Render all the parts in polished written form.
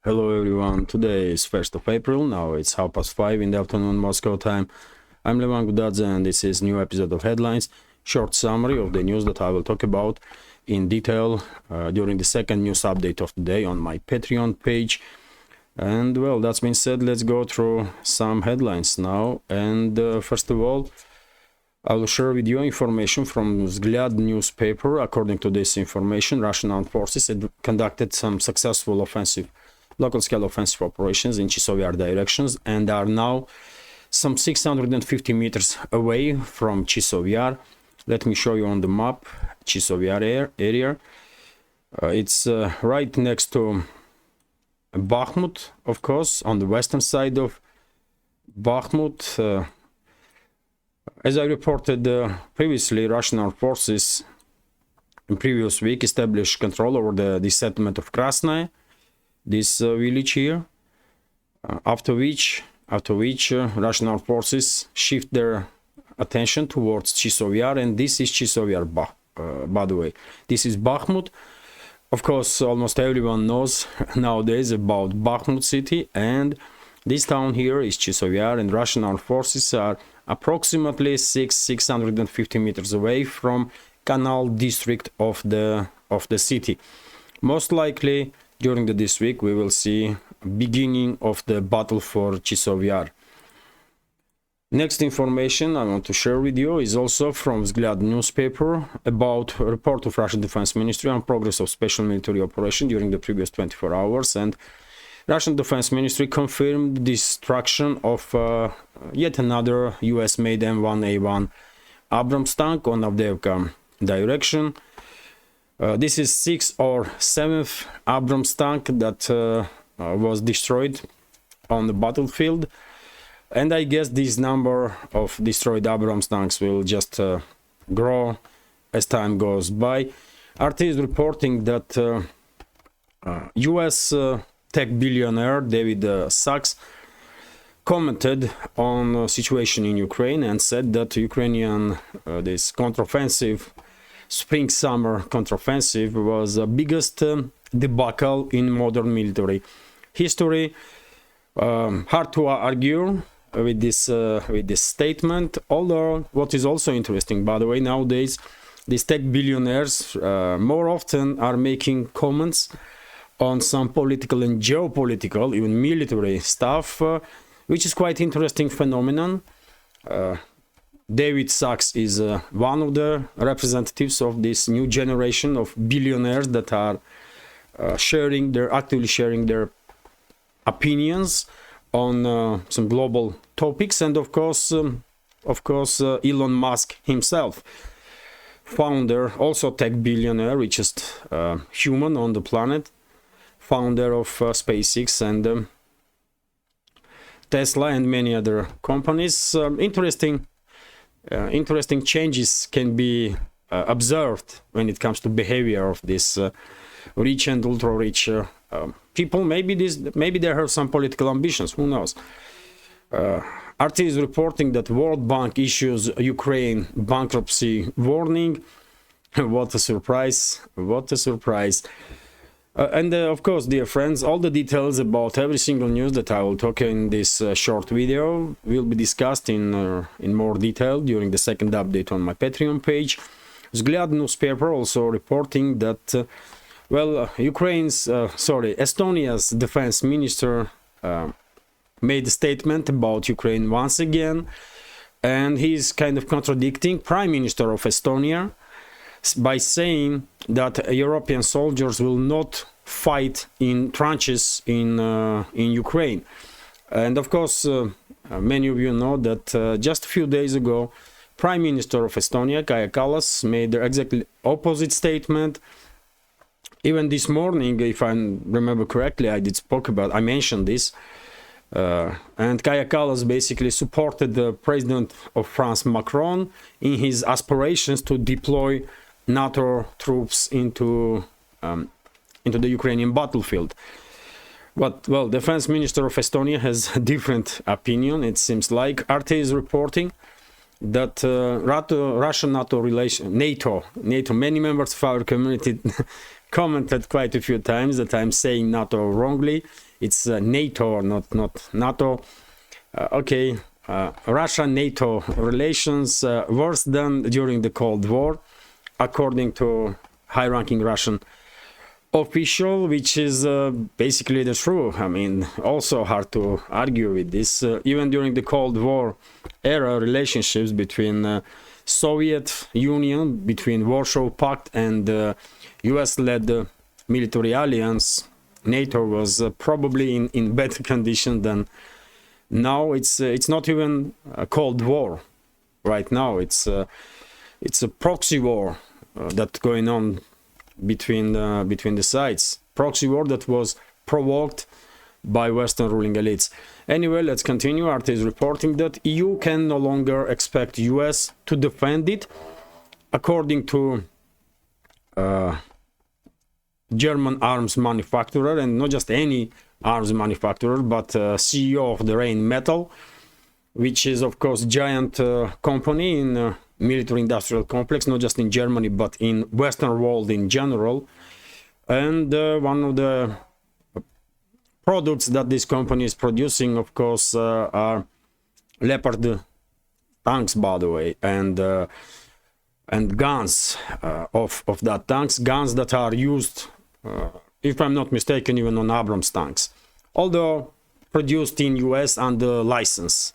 Hello everyone, today is 1st of April, now it's 5:30 in the afternoon Moscow time. I'm Levan Gudadze and this is new episode of Headlines, short summary of the news that I will talk about in detail during the second news update of the day on my Patreon page. And well, that's been said, let's go through some headlines now. And first of all, I will share with you information from Vzglyad newspaper. According to this information, Russian armed forces had conducted some successful local-scale offensive operations in Chasiv Yar directions and are now some 650 meters away from Chasiv Yar. Let me show you on the map Chasiv Yar area. It's right next to Bakhmut, of course, on the western side of Bakhmut. As I reported previously, Russian armed forces in previous week established control over the settlement of Krasnaya, this village here, after which Russian armed forces shift their attention towards Chasiv Yar, and this is Chasiv Yar, by the way. This is Bakhmut. Of course, almost everyone knows nowadays about Bakhmut city, and this town here is Chasiv Yar, and Russian armed forces are approximately 650 meters away from Canal district of the city. Most likely during this week we will see beginning of the battle for Chasiv Yar. Next information I want to share with you is also from Vzglyad newspaper about a report of Russian Defense Ministry on progress of special military operation during the previous 24 hours, and Russian Defense Ministry confirmed destruction of yet another US-made M1A1 Abrams tank on Avdiivka direction. This is 6th or 7th Abrams tank that was destroyed on the battlefield, and I guess this number of destroyed Abrams tanks will just grow as time goes by. RT is reporting that US tech billionaire David Sachs commented on situation in Ukraine and said that Ukrainian this counteroffensive, spring-summer counteroffensive, was the biggest debacle in modern military history. Hard to argue with this statement, although what is also interesting, by the way, nowadays these tech billionaires more often are making comments on some political and geopolitical, even military stuff, which is quite interesting phenomenon. David Sachs is one of the representatives of this new generation of billionaires that are actively sharing their opinions on some global topics, and of course, Elon Musk himself, founder, also tech billionaire, richest human on the planet, founder of SpaceX and Tesla and many other companies. Interesting changes can be observed when it comes to behavior of this rich and ultra-rich people. Maybe they have some political ambitions, who knows. RT is reporting that World Bank issues Ukraine bankruptcy warning. What a surprise, what a surprise. And of course, dear friends, all the details about every single news that I will talk in this short video will be discussed in more detail during the second update on my Patreon page. Vzglyad newspaper also reporting that Estonia's defense minister made a statement about Ukraine once again, and he's kind of contradicting Prime Minister of Estonia by saying that European soldiers will not fight in trenches in Ukraine. And of course, many of you know that just a few days ago, Prime Minister of Estonia, Kaja Kallas, made the exactly opposite statement. Even this morning, if I remember correctly, I mentioned this, and Kaja Kallas basically supported the President of France, Macron, in his aspirations to deploy NATO troops into the Ukrainian battlefield. But, well, Defense Minister of Estonia has a different opinion, it seems like. RT is reporting that Russian-NATO relation, NATO, many members of our community commented quite a few times that I'm saying NATO wrongly. It's NATO, not NATO. Okay, Russia-NATO relations worse than during the Cold War, according to high-ranking Russian official, which is basically the truth. I mean, also hard to argue with this. Even during the Cold War era, relationships between Soviet Union, between Warsaw Pact and US-led military alliance, NATO, was probably in better condition than now. It's not even a Cold War right now. It's a proxy war that's going on between the sides. Proxy war that was provoked by Western ruling elites. Anyway, let's continue. RT is reporting that EU can no longer expect US to defend it, according to German arms manufacturer, and not just any arms manufacturer, but CEO of the Rheinmetall, which is of course giant company in military industrial complex, not just in Germany but in Western world in general. And one of the products that this company is producing, of course, are Leopard tanks, by the way, and guns of that tanks, guns that are used, if I'm not mistaken, even on Abrams tanks, although produced in US under license.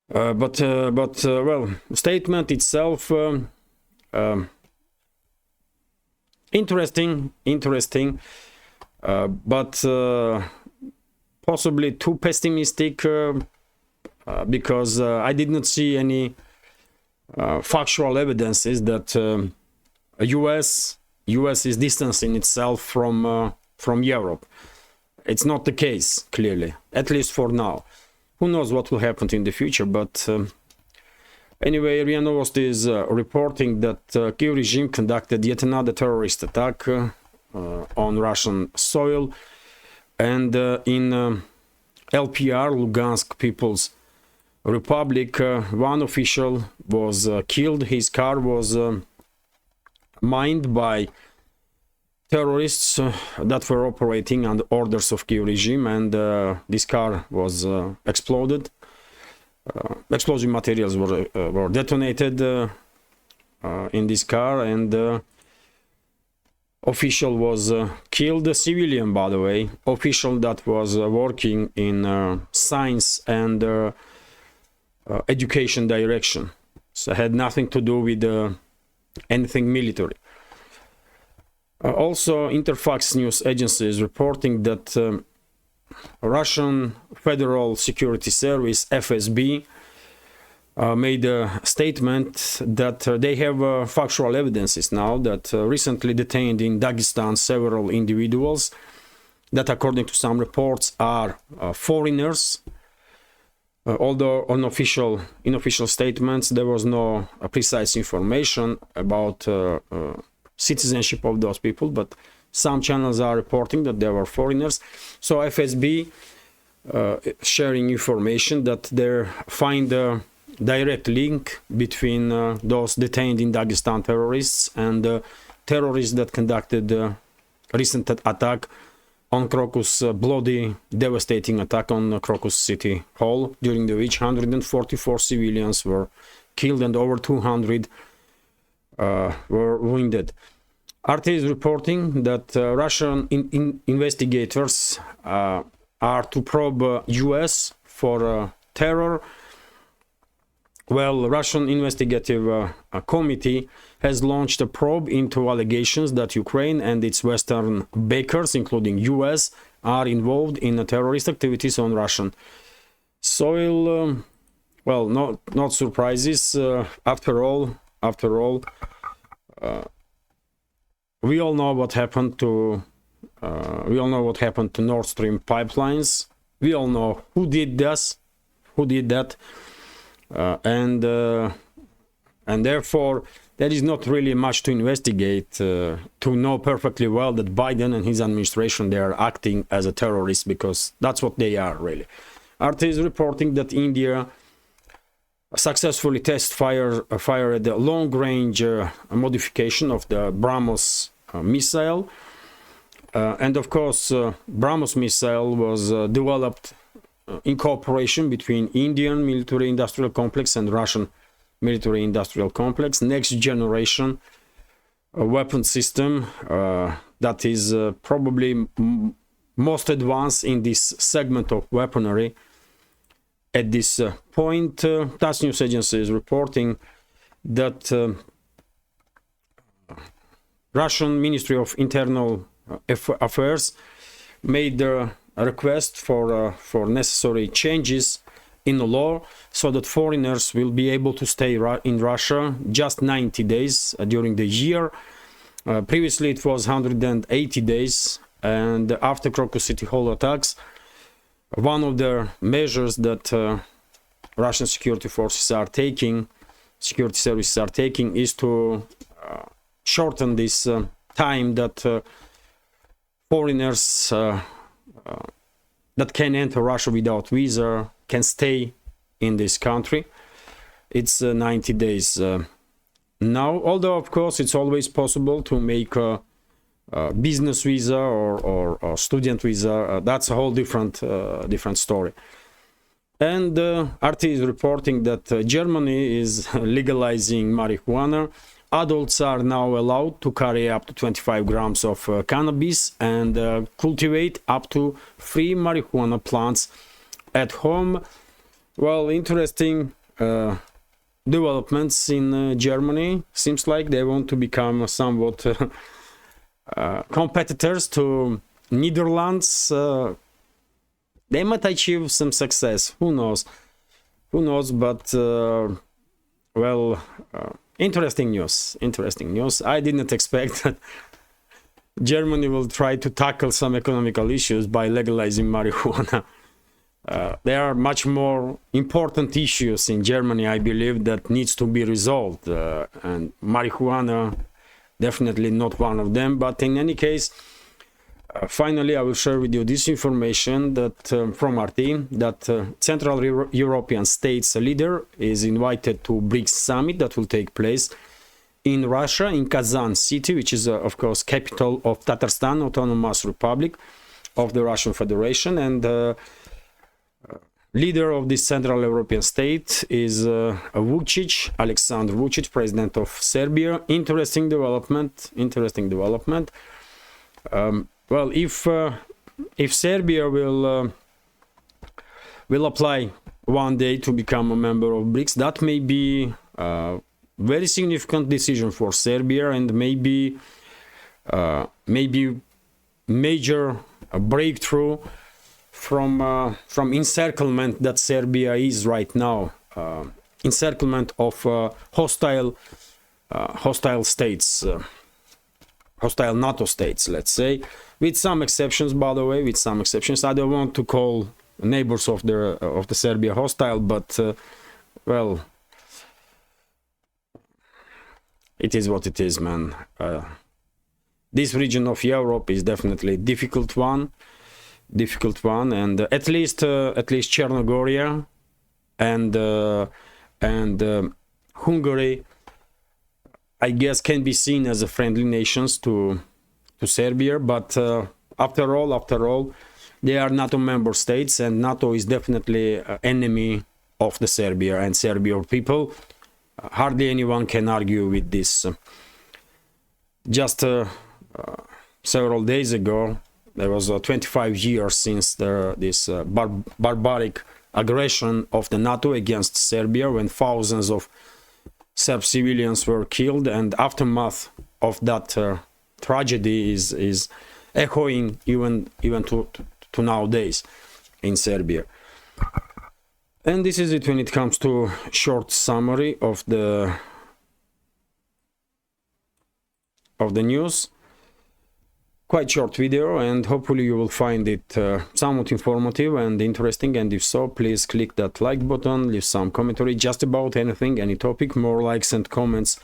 But well, statement itself interesting, but possibly too pessimistic, because I did not see any factual evidences that US is distancing itself from Europe. It's not the case, clearly, at least for now. Who knows what will happen in the future, but anyway, RIA Novosti is reporting that Kyiv regime conducted yet another terrorist attack on Russian soil, and in LPR, Lugansk People's Republic, one official was killed. His car was mined by terrorists that were operating under orders of Kyiv regime, and this car was exploded. Explosive materials were detonated in this car, and official was killed. A civilian, by the way, official that was working in science and education direction, so had nothing to do with anything military. Also, Interfax news agency is reporting that Russian Federal Security Service, FSB, made a statement that they have factual evidences now that recently detained in Dagestan several individuals that, according to some reports, are foreigners. Although on inofficial statements there was no precise information about citizenship of those people, but some channels are reporting that they were foreigners. So FSB sharing information that they find a direct link between those detained in Dagestan terrorists and terrorists that conducted recent attack on Crocus, bloody, devastating attack on Crocus City Hall, during which 144 civilians were killed and over 200 were wounded. RT is reporting that Russian investigators are to probe US for terror. Well, Russian investigative committee has launched a probe into allegations that Ukraine and its Western backers, including US, are involved in terrorist activities on Russian soil. Well, not surprises. After all, we all know what happened to Nord Stream pipelines. We all know who did that, and therefore there is not really much to investigate to know perfectly well that Biden and his administration, they are acting as a terrorist, because that's what they are really. RT is reporting that India successfully fired a long-range modification of the Abrams missile. And of course, Abrams missile was developed in cooperation between Indian military-industrial complex and Russian military-industrial complex, next generation weapon system that is probably most advanced in this segment of weaponry at this point. TASS news agency is reporting that Russian Ministry of Internal Affairs made a request for necessary changes in the law so that foreigners will be able to stay in Russia just 90 days during the year. Previously it was 180 days, and after Crocus City Hall attacks, one of the measures that Russian security forces are taking, security services are taking, is to shorten this time that foreigners that can enter Russia without visa can stay in this country. It's 90 days now, although of course it's always possible to make a business visa or student visa. That's a whole different story. And RT is reporting that Germany is legalizing marijuana. Adults are now allowed to carry up to 25 grams of cannabis and cultivate up to 3 marijuana plants at home. Well, interesting developments in Germany. Seems like they want to become somewhat competitors to Netherlands. They might achieve some success. Who knows? Who knows? But well, interesting news. Interesting news. I didn't expect that Germany will try to tackle some economical issues by legalizing marijuana. There are much more important issues in Germany, I believe, that needs to be resolved, and marijuana definitely not one of them. But in any case, finally I will share with you this information that from RT, that Central European States leader is invited to BRICS summit that will take place in Russia, in Kazan city, which is of course capital of Tatarstan Autonomous Republic of the Russian Federation. And leader of this Central European state is Vucic, Alexander Vucic, president of Serbia. Interesting development. Interesting development. Well, if Serbia will apply one day to become a member of BRICS, that may be a very significant decision for Serbia, and maybe major breakthrough from encirclement that Serbia is right now, encirclement of hostile states, hostile NATO states, let's say, with some exceptions, by the way, with some exceptions. I don't want to call neighbors of the Serbia hostile, but well, it is what it is, man. This region of Europe is definitely a difficult one, and at least Chernogoria and Hungary, I guess, can be seen as a friendly nations to Serbia. But after all, they are NATO member states, and NATO is definitely an enemy of the Serbia and Serbian people. Hardly anyone can argue with this. Just several days ago, there was 25 years since this barbaric aggression of the NATO against Serbia, when thousands of Serb civilians were killed, and aftermath of that tragedy is echoing even to nowadays in Serbia. And this is it when it comes to short summary of the news. Quite short video, and hopefully you will find it somewhat informative and interesting. And if so, please click that like button, leave some commentary just about anything, any topic. More likes and comments,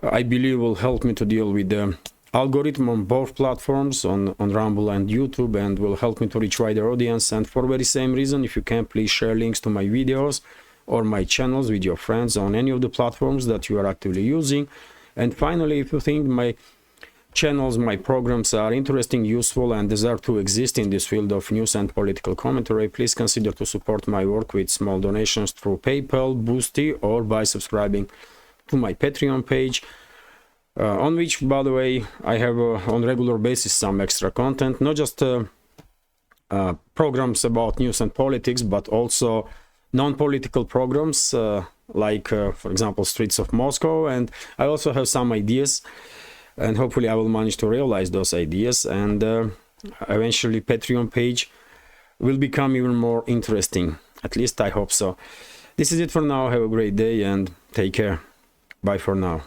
I believe, will help me to deal with the algorithm on both platforms, on Rumble and YouTube, and will help me to reach wider audience. And for very same reason, if you can, please share links to my videos or my channels with your friends on any of the platforms that you are actively using. And finally, if you think my channels, my programs are interesting, useful, and deserve to exist in this field of news and political commentary, please consider to support my work with small donations through PayPal, Boosty, or by subscribing to my Patreon page, on which, by the way, I have on regular basis some extra content, not just programs about news and politics, but also non-political programs like, for example, Streets of Moscow. And I also have some ideas, and hopefully I will manage to realize those ideas, and eventually Patreon page will become even more interesting. At least I hope so. This is it for now. Have a great day and take care. Bye for now.